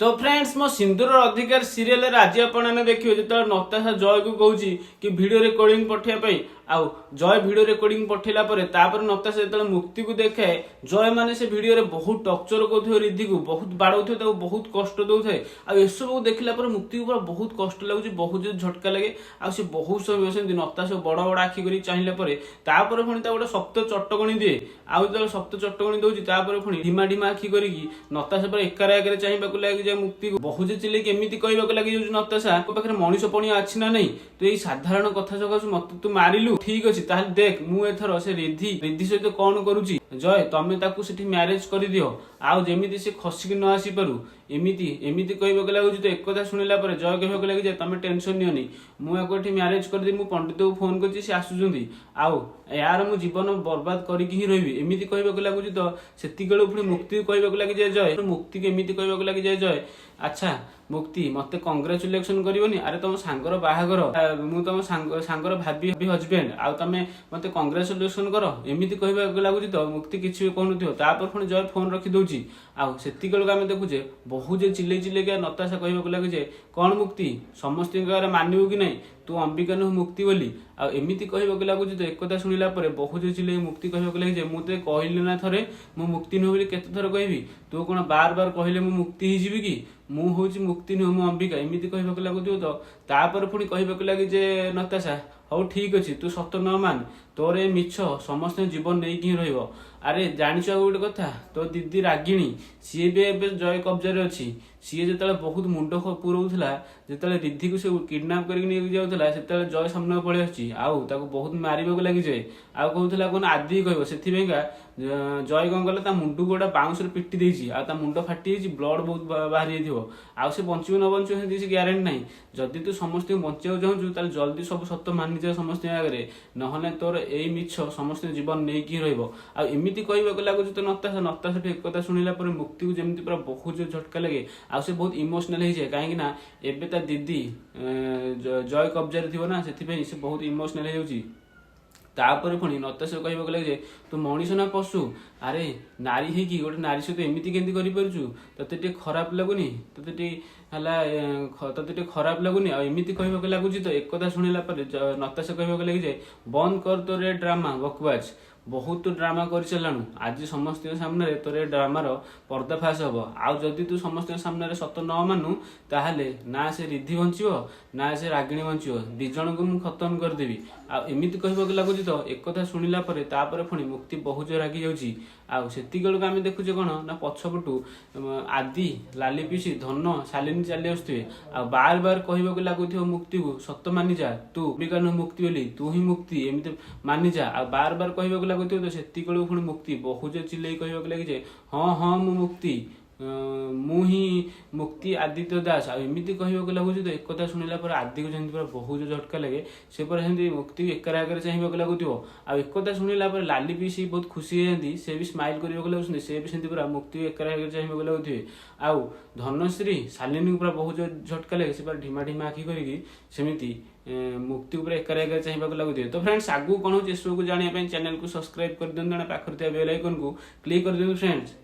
तो फ्रेंड्स मो सिंदूर अधिकार सीरियल आज आपने देखिए जो नताशा जय को कहूँ कि वीडियो रिकॉर्डिंग पठाइबा आउ जय वीडियो रिकॉर्डिंग पठेला तापर नताशा जो मुक्ति को देखाए जय माने से वीडियो रे बहुत टर्चर कर रिद्धि को बहुत बाड़े बहुत कष्ट दौए आसबू देखला मुक्ति को पूरा बहुत कष्ट लगुच बहुत झटका लगे आसे बहुत समय से नताशा बड़ बड़ आखि कर चाहिए पुणी गोटे शक्त चटकणी दिए आउ जो शक्त चटकणी दूसरी पुणी ढीमा ढीमा आखि करी नताशा पर एकार एकार चाहिए लगे मुक्ति को बहुत चिल्ले केमी कहवाक लगी नताशा पाखे मनीष पणिया अच्छी ना नहीं तो यही साधारण कथा सकाशु मत तू मारिलु ठीक अच्छे ताहले देख मु एथर से रिद्धि सहित कौन करुची जय तमें ताकू सेठी मैरेज कर दियो आउ जेमिति से खसिक न आसी पारू एमिति एमिति कहवाक लगुच तो एक कथा शुणिला पर जय कहवाक लगी तमें टेंशन नियोनी मुझे मैरेज कर मु पंडित को फोन कर आसुचंदी आउ यार मु जीवन बर्बाद करके ही रही एमिति कहवाक लगुच तो सेति पुणी मुक्ति कहवाक लगी जय मुक्ति एमिति कहवाक लगी जय अच्छा मुक्ति मते कंग्रेचुलेसन करनी अरे तुम सांगर बाहागर मु तुम सांगर भाभी हजबैंड आउ तमें मते कंग्रेचुलेसन कर एमिति कहवाक लगुच तो मुक्ति किसी भी कहून तापर पुणी जय फोन रखी दौची आउ से आम देखुचे बहुत चिल्ले चिल्ले नताशा कहवाक लगे कौन मुक्ति समस्त मानव कि नहीं तू अंबिका नुह मुक्ति बोली आमिति कहवाक लगुच तो एक शुणिला बहुत चिल्ले मुक्ति कहवाक लगे मुझे कहली ना थे मु मुक्ति नुह बोली केते थर कहबी तू कौन बार बार कहले मु मुक्ति ही कि मु हूँ मुक्ति नुह मु अंबिका एमिति कहवाक लगुच तो तापर पुणी कहवाक लगे जे नताशा हौ ठीक अच्छे तू सत न मान तोर ए मिछ समस्त जीवन नहीं कि रहिबो अरे जानिछ गोटे कथा तो दीदी रागिणी सी भी एवं जय कब्जा अच्छी सी जो बहुत मुंड पुरौला जो रिद्धि को से किडनाप करके जाऊला से जय सामने पड़े आसी आउ बहुत मारे लगी जाए आउ कहला कौन आदि कह से जय कौन कला मुंड को गोटे बाउंस पिटी देती आ मुंड फाटी ब्लड बहुत बाहरी आउ से बंचो न बंचो से ग्यारंटी ना जदि तू समस्त बचा चाहूँ जल्दी सब सत मानि जा समस्त आगे नहले तोर यही मिछ समस्त जीवन नहीं कि रमिति कहवाक लगुच तो नताशा नताशा एक कथा शुणिला मुक्ति को जमी पूरा बहुत झटका लगे आ से बहुत इमोशनाल हो जाए कहीं एवं दीदी जय कब्जा थी ना से बहुत इमोशनाल हो तापर पुणी नताशा कहवाक लगे तू मनीष ना पशु अरे नारी है कि गोटे नारी सहित एमती केमती करूँ ते खराब लगुनि ते खराब लगुनि आमिति कहवाक लगुच तो एक कथा शुणिला नताशा कहवाक लगे बंद कर तोर ए ड्रामा बकवास बहुत ड्रामा कर चलाणु आज समस्त सामने तोर ड्रामार पर्दाफाश हम आउ जदि तू समस्त सामने सत न मानु ताहले ना से रिद्धि बंचो ना से रागिणी बंचो दिज को मुझे खत्म करदेवी आमिति कहवाक लगुच तो एक कथा शुणिला पुणी मुक्ति बहुत रागी जाऊँगी आम देखुचे कौन ना पछपटू आदि लाली पीसी धन शालिनी चली आसुवे आ बार बार कहवाक लगुथ मुक्ति को सत मानि जा तू अंबिका मुक्ति बोली तू ही मुक्ति एमती मानि जा आ बार बार कहवाक लगुथ तो से पुणी मुक्ति बहुत चिल्ले कहवाक लगे हाँ हाँ मु मुक्ति मु ही मुक्ति आदित्य दास आमिति कहवाक लगुच तो एक कथा शुणिला आदि को जमी बहुत झटका लगे से मुक्ति एकर आगे चाहिए लगुव आ एक कथा शुणिला लाली भी सी बहुत खुशी होती से भी स्माइल करने लगे से भी सेमती पूरा मुक्ति एकर आगे चाहिए लगुवे आउ धनश्री शालिनी पूरा बहुत झटका लगे से ढीमा ढीमा आखि करमती मुक्ति एकर आगे चाहिए लगुवे तो फ्रेंड्स आगू कौन हो सब को जानापी चैनल को सब्सक्राइब कर दिखाँ पाखर बेल आइकन को क्लिक कर दिखाँ फ्रेंड्स।